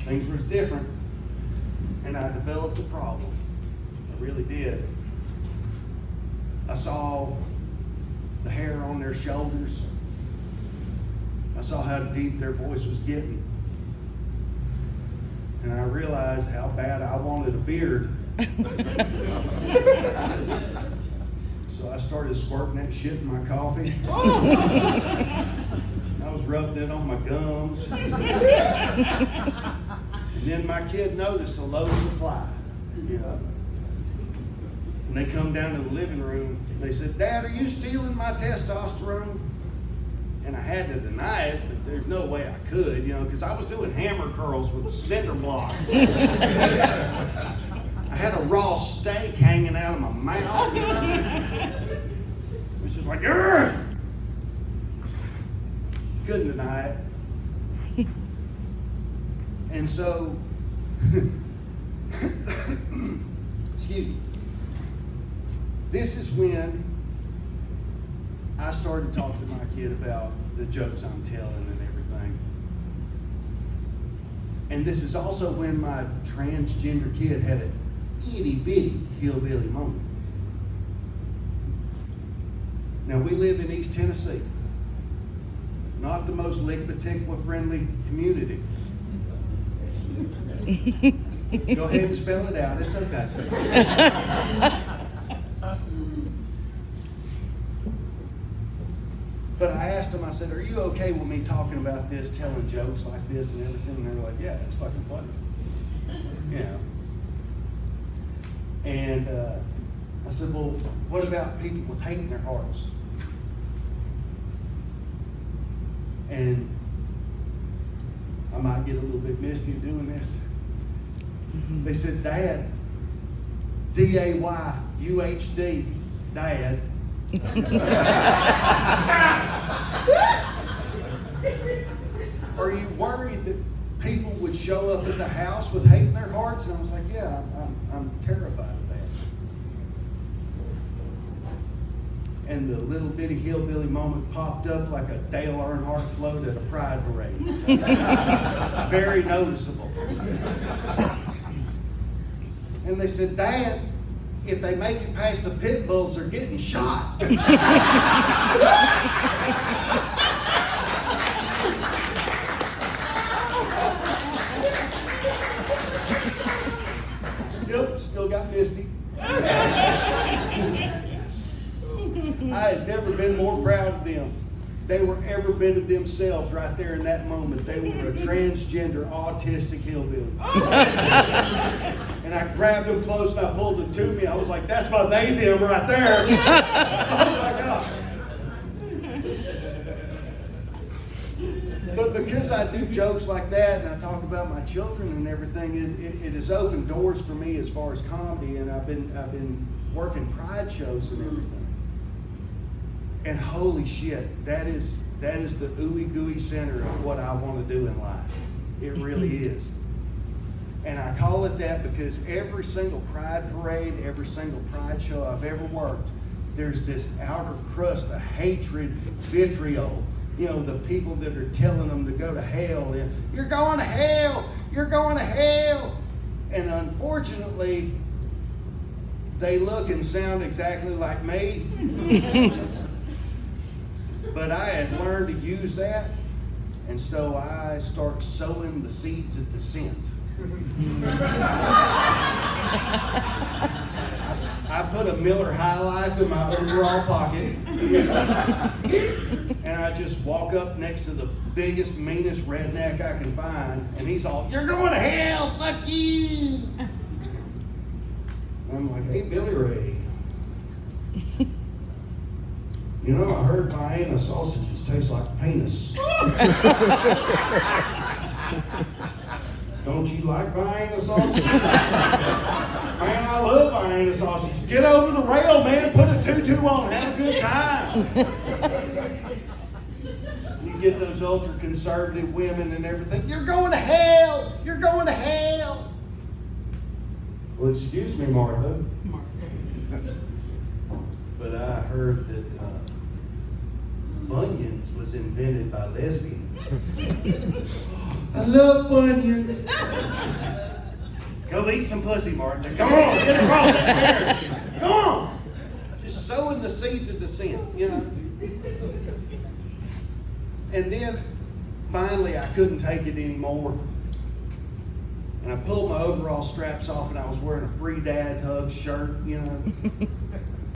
Things was different, and I developed a problem. I really did. I saw the hair on their shoulders. I saw how deep their voice was getting. And I realized how bad I wanted a beard. So I started squirting that shit in my coffee. I was rubbing it on my gums. And then my kid noticed a low supply, you know. When they come down to the living room, they said, "Dad, are you stealing my testosterone?" And I had to deny it, but there's no way I could, you know, because I was doing hammer curls with a cinder block. I had a raw steak hanging out of my mouth, you know. It was just like, "Urgh!" Couldn't deny it. And so, excuse me, this is when I started talking to my kid about the jokes I'm telling and everything. And this is also when my transgender kid had an itty bitty hillbilly moment. Now, we live in East Tennessee, not the most Lickbatikwa friendly community. Go ahead and spell it out, it's okay. But I asked them, I said, "Are you okay with me talking about this, telling jokes like this and everything?" And they're like, "Yeah, it's fucking funny." You know. And I said, "Well, what about people with hate in their hearts?" And I might get a little bit misty doing this. They said, "Dad, D-A-Y-U-H-D, Dad." "Are you worried that people would show up at the house with hate in their hearts?" And I was like, "Yeah, I'm terrified of that." And the little bitty hillbilly moment popped up like a Dale Earnhardt float at a pride parade. Very noticeable. And they said, "Dad, if they make it past the pit bulls, they're getting shot." Yep, still got misty. I had never been more proud of them. They were every bit of themselves right there in that moment. They were a transgender, autistic hillbilly. And I grabbed them close and I pulled them to me. I was like, "That's my they, them right there." Oh my God. But because I do jokes like that and I talk about my children and everything, it has opened doors for me as far as comedy, and I've been working pride shows and everything. And holy shit, that is the ooey gooey center of what I want to do in life. It really is. And I call it that because every single pride parade, every single pride show I've ever worked, there's this outer crust of hatred, vitriol. You know, the people that are telling them to go to hell. "You're going to hell! You're going to hell!" And unfortunately, they look and sound exactly like me. But I had learned to use that, and so I start sowing the seeds of dissent. I put a Miller High Life in my overall pocket, and I just walk up next to the biggest, meanest redneck I can find, and he's all, "You're going to hell, fuck you!" I'm like, "Hey, Billy Ray. You know, I heard Vienna sausages taste like penis. Don't you like Vienna sausages?" "Man, I love Vienna sausages. Get over the rail, man. Put a tutu on. Have a good time." You get those ultra-conservative women and everything. "You're going to hell. You're going to hell." Well, excuse me, Martha. But I heard that Bunyan's was invented by lesbians. I love Funyuns. Go eat some pussy, Martha. Come on, get across that barrier. Come on. Just sowing the seeds of dissent, you know. And then finally I couldn't take it anymore. And I pulled my overall straps off and I was wearing a Free Dad Hug shirt, you know.